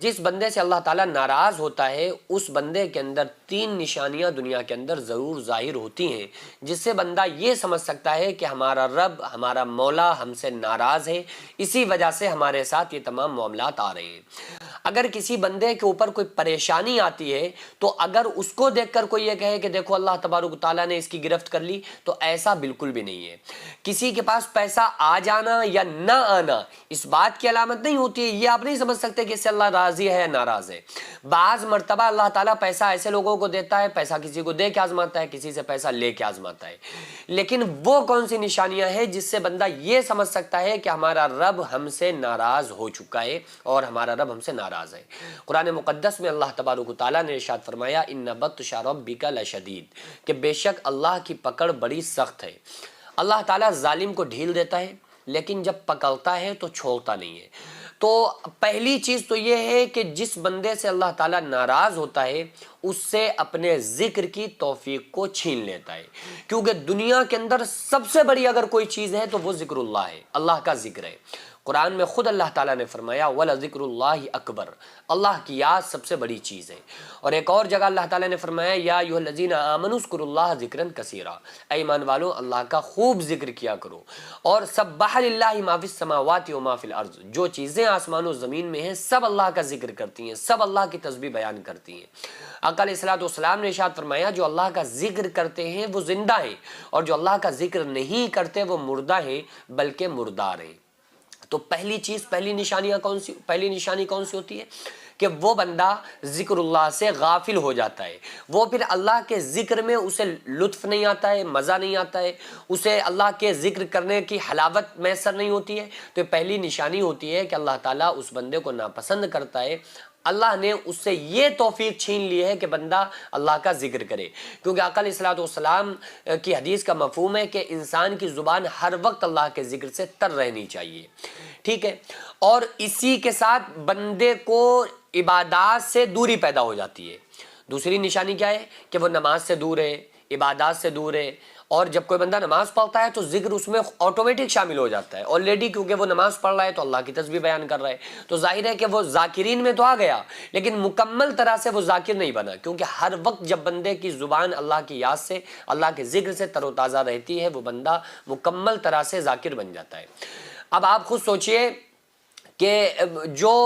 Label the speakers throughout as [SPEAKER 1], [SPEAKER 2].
[SPEAKER 1] جس بندے سے اللہ تعالیٰ ناراض ہوتا ہے اس بندے کے اندر 3 نشانیاں دنیا کے اندر ضرور ظاہر ہوتی ہیں، جس سے بندہ یہ سمجھ سکتا ہے کہ ہمارا رب، ہمارا مولا ہم سے ناراض ہے، اسی وجہ سے ہمارے ساتھ یہ تمام معاملات آ رہے ہیں۔ اگر کسی بندے کے اوپر کوئی پریشانی آتی ہے تو اگر اس کو دیکھ کر کوئی یہ کہے کہ دیکھو اللہ تبارک و تعالیٰ نے اس کی گرفت کر لی، تو ایسا بالکل بھی نہیں ہے۔ کسی کے پاس پیسہ آ جانا یا نہ آنا اس بات کی علامت نہیں ہوتی ہے، یہ آپ نہیں سمجھ سکتے کہ اس سے اللہ راضی ہے یا ناراض ہے۔ بعض مرتبہ اللہ تعالیٰ پیسہ ایسے لوگوں کو دیتا ہے، پیسہ کسی کو دے کے آزماتا ہے، کسی سے پیسہ لے کے آزماتا ہے، لیکن وہ کون سی نشانیاں ہیں جس سے بندہ یہ سمجھ سکتا ہے کہ ہمارا رب ہم سے ناراض ہو چکا ہے اور ہمارا رب ہم سے ناراض ہے؟ قرآن مقدس میں اللہ تبارک و تعالیٰ نے ارشاد فرمایا ان بطش ربک لشدید، کہ بے شک اللہ کی پکڑ بڑی سخت ہے۔ اللہ تعالیٰ ظالم کو ڈھیل دیتا ہے لیکن جب پکڑتا ہے تو چھوڑتا نہیں ہے۔ تو پہلی چیز تو یہ ہے کہ جس بندے سے اللہ تعالیٰ ناراض ہوتا ہے اس سے اپنے ذکر کی توفیق کو چھین لیتا ہے، کیونکہ دنیا کے اندر سب سے بڑی اگر کوئی چیز ہے تو وہ ذکر اللہ ہے، اللہ کا ذکر ہے۔ قرآن میں خود اللہ تعالیٰ نے فرمایا وَلَذِكْرُ اللَّهِ اکبر، اللہ کی یاد سب سے بڑی چیز ہے۔ اور ایک اور جگہ اللہ تعالیٰ نے فرمایا یا ایھا الذین آمنوا اذکروا اللہ ذکرا کثیرا، اے ایمان والو اللہ کا خوب ذکر کیا کرو۔ اور سبح للہ ما فی السماوات و ما فی الارض، جو چیزیں آسمان و زمین میں ہیں سب اللہ کا ذکر کرتی ہیں، سب اللہ کی تسبیح بیان کرتی ہیں۔ آقا علیہ الصلوۃ والسلام نے ارشاد فرمایا جو اللہ کا ذکر کرتے ہیں وہ زندہ ہیں، اور جو اللہ کا ذکر نہیں کرتے وہ مردہ ہیں بلکہ مردار ہیں۔ تو پہلی نشانی کون سی ہوتی ہے کہ وہ بندہ ذکر اللہ سے غافل ہو جاتا ہے، وہ پھر اللہ کے ذکر میں اسے لطف نہیں آتا ہے، مزہ نہیں آتا ہے، اسے اللہ کے ذکر کرنے کی حلاوت میسر نہیں ہوتی ہے۔ تو پہلی نشانی ہوتی ہے کہ اللہ تعالیٰ اس بندے کو ناپسند کرتا ہے، اللہ نے اس سے یہ توفیق چھین لی ہے کہ بندہ اللہ کا ذکر کرے، کیونکہ آقا علیہ الصلوۃ والسلام کی حدیث کا مفہوم ہے کہ انسان کی زبان ہر وقت اللہ کے ذکر سے تر رہنی چاہیے، ٹھیک ہے۔ اور اسی کے ساتھ بندے کو عبادات سے دوری پیدا ہو جاتی ہے۔ دوسری نشانی کیا ہے کہ وہ نماز سے دور ہے، عبادات سے دور ہے، اور جب کوئی بندہ نماز پڑھتا ہے تو ذکر اس میں آٹومیٹک شامل ہو جاتا ہے آلریڈی، کیونکہ وہ نماز پڑھ رہا ہے تو اللہ کی تسبیح بیان کر رہا ہے، تو ظاہر ہے کہ وہ ذاکرین میں تو آ گیا لیکن مکمل طرح سے وہ ذاکر نہیں بنا، کیونکہ ہر وقت جب بندے کی زبان اللہ کی یاد سے، اللہ کے ذکر سے تر و تازہ رہتی ہے وہ بندہ مکمل طرح سے ذاکر بن جاتا ہے۔ اب آپ خود سوچئے کہ جو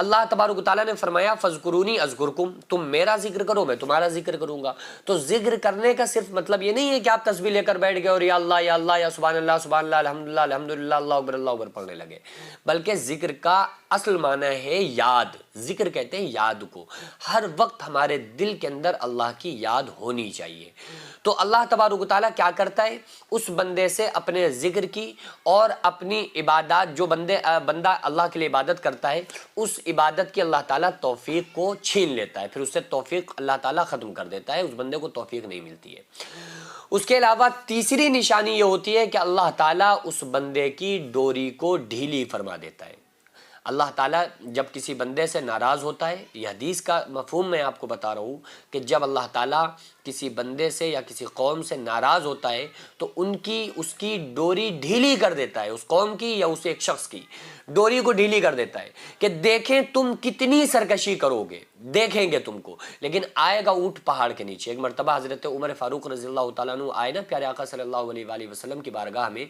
[SPEAKER 1] اللہ تبارک و تعالیٰ نے فرمایا فَاذْكُرُونِي أَذْكُرْكُمْ، تم میرا ذکر کرو میں تمہارا ذکر کروں گا، تو ذکر کرنے کا صرف مطلب یہ نہیں ہے کہ آپ تسبیح لے کر بیٹھ گئے اور یا اللہ یا سبحان اللہ الحمدللہ الحمدللہ اللہ اکبر پڑھنے لگے، بلکہ ذکر کا اصل معنی ہے یاد، ذکر کہتے ہیں یاد کو، ہر وقت ہمارے دل کے اندر اللہ کی یاد ہونی چاہیے۔ تو اللہ تبارک و تعالیٰ کیا کرتا ہے اس بندے سے اپنے ذکر کی اور اپنی عبادات، جو بندہ اللہ کے لیے عبادت کرتا ہے اس عبادت کی اللہ تعالیٰ توفیق کو چھین لیتا ہے، پھر اس سے توفیق اللہ تعالیٰ ختم کر دیتا ہے، اس بندے کو توفیق نہیں ملتی ہے۔ اس کے علاوہ تیسری نشانی یہ ہوتی ہے کہ اللہ تعالیٰ اس بندے کی ڈوری کو ڈھیلی فرما دیتا ہے۔ اللہ تعالیٰ جب کسی بندے سے ناراض ہوتا ہے، یہ حدیث کا مفہوم میں آپ کو بتا رہا ہوں کہ جب اللہ تعالیٰ کسی بندے سے یا کسی قوم سے ناراض ہوتا ہے تو اس کی ڈوری ڈھیلی کر دیتا ہے، اس قوم کی یا اس ایک شخص کی ڈوری کو ڈھیلی کر دیتا ہے کہ دیکھیں تم کتنی سرکشی کرو گے، دیکھیں گے تم کو، لیکن آئے گا اونٹ پہاڑ کے نیچے۔ ایک مرتبہ حضرت عمر فاروق رضی اللہ تعالیٰ عنہ آئے نا پیارے آقا صلی اللہ علیہ وآلہ وسلم کی بارگاہ میں،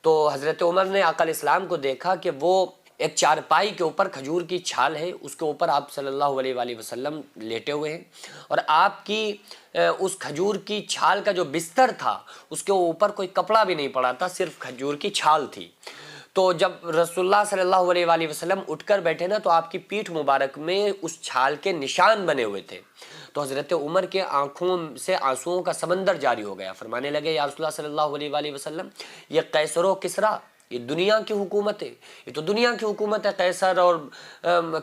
[SPEAKER 1] تو حضرت عمر نے آقا علیہ السلام کو دیکھا کہ وہ ایک چارپائی کے اوپر کھجور کی چھال ہے، اس کے اوپر آپ صلی اللہ علیہ وآلہ وسلم لیٹے ہوئے ہیں، اور آپ کی اس کھجور کی چھال کا جو بستر تھا اس کے اوپر کوئی کپڑا بھی نہیں پڑا تھا، صرف کھجور کی چھال تھی۔ تو جب رسول اللہ صلی اللہ علیہ وآلہ وسلم اٹھ کر بیٹھے نا تو آپ کی پیٹھ مبارک میں اس چھال کے نشان بنے ہوئے تھے، تو حضرت عمر کے آنکھوں سے آنسوؤں کا سمندر جاری ہو گیا، فرمانے لگے یا رسول اللہ صلی اللہ علیہ وآلہ وسلم یہ قیصر و کسریٰ، یہ دنیا کی حکومت ہے، یہ تو دنیا کی حکومت ہے، قیصر اور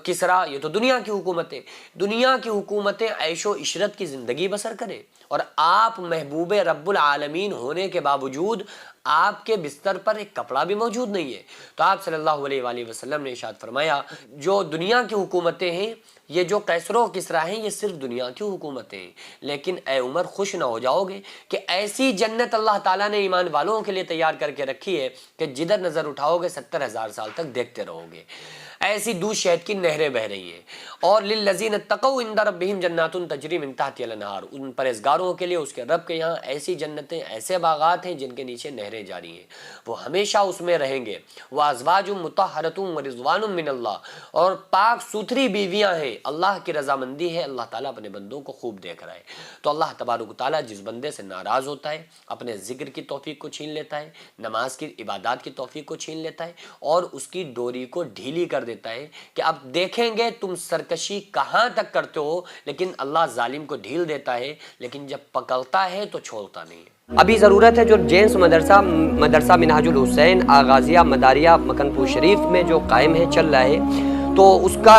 [SPEAKER 1] کسریٰ یہ تو دنیا کی حکومت ہے، دنیا کی حکومتیں عیش و عشرت کی زندگی بسر کریں، اور آپ محبوب رب العالمین ہونے کے باوجود آپ کے بستر پر ایک کپڑا بھی موجود نہیں ہے۔ تو آپ صلی اللہ علیہ وآلہ وسلم نے ارشاد فرمایا جو دنیا کی حکومتیں ہیں، یہ جو قیصر و کسریٰ ہیں یہ صرف دنیا کی حکومتیں ہیں، لیکن اے عمر خوش نہ ہو جاؤ گے کہ ایسی جنت اللہ تعالیٰ نے ایمان والوں کے لیے تیار کر کے رکھی ہے کہ جدھر نظر اٹھاؤ گے 70,000 سال تک دیکھتے رہو گے۔ ایسی دودھ شہد کی نہریں بہ رہی ہیں. اور للذین اتقوا عند ربہم جنات تجری من تحتها الانہار، ان پرہیزگاروں کے لیے اس کے رب کے یہاں ایسی جنتیں، ایسے باغات ہیں جن کے نیچے نہریں جاری ہیں، وہ ہمیشہ اس میں رہیں گے. وازواج مطہرۃ ورضوان من اللہ، اور پاک ستھری بیویاں ہیں، اللہ کی رضامندی ہے، اللہ تعالیٰ اپنے بندوں کو خوب دیکھ رہا ہے. تو اللہ تبارک و تعالیٰ جس بندے سے ناراض ہوتا ہے اپنے ذکر کی توفیق کو چھین لیتا ہے، نماز کی عبادات کی توفیق کو چھین لیتا ہے، اور اس کی ڈوری کو ڈھیلی کر دیتا ہے کہ اب دیکھیں گے تم سرکشی کہاں تک کرتے ہو. لیکن اللہ ظالم کو ڈھیل دیتا ہے، لیکن جب پکڑتا ہے تو چھوڑتا نہیں ہے. ابھی ضرورت ہے جو جینس مدرسہ منہاج الحسین آغازیہ مداریہ مکن پور شریف میں جو قائم ہے، چل رہا ہے، تو اس کا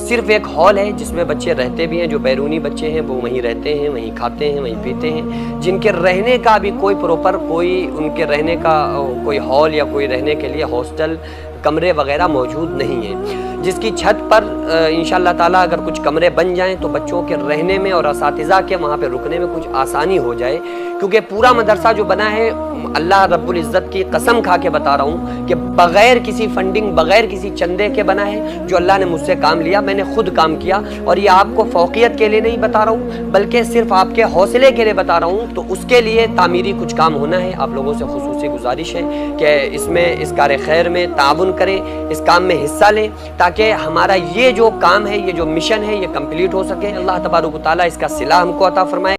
[SPEAKER 1] صرف ایک ہال ہے جس میں بچے رہتے بھی ہیں. جو بیرونی بچے ہیں وہ وہیں رہتے ہیں، وہیں کھاتے ہیں، وہیں پیتے ہیں. جن کے رہنے کا بھی کوئی پروپر ان کے رہنے کا کوئی ہال یا کوئی رہنے کے لیے ہاسٹل کمرے وغیرہ موجود نہیں ہیں، جس کی چھت پر انشاءاللہ تعالیٰ اگر کچھ کمرے بن جائیں تو بچوں کے رہنے میں اور اساتذہ کے وہاں پہ رکنے میں کچھ آسانی ہو جائے. کیونکہ پورا مدرسہ جو بنا ہے، اللہ رب العزت کی قسم کھا کے بتا رہا ہوں کہ بغیر کسی فنڈنگ، بغیر کسی چندے کے بنا ہے. جو اللہ نے مجھ سے کام لیا، میں نے خود کام کیا، اور یہ آپ کو فوقیت کے لیے نہیں بتا رہا ہوں بلکہ صرف آپ کے حوصلے کے لیے بتا رہا ہوں. تو اس کے لیے تعمیری کچھ کام ہونا ہے. آپ لوگوں سے خصوصی گزارش ہے کہ اس کار خیر میں تعاون کریں، اس کام میں حصہ لیں، تاکہ ہمارا یہ جو کام ہے، یہ جو مشن ہے، یہ کمپلیٹ ہو سکے. اللہ تبارک و تعالیٰ اس کا صلہ ہم کو عطا فرمائے.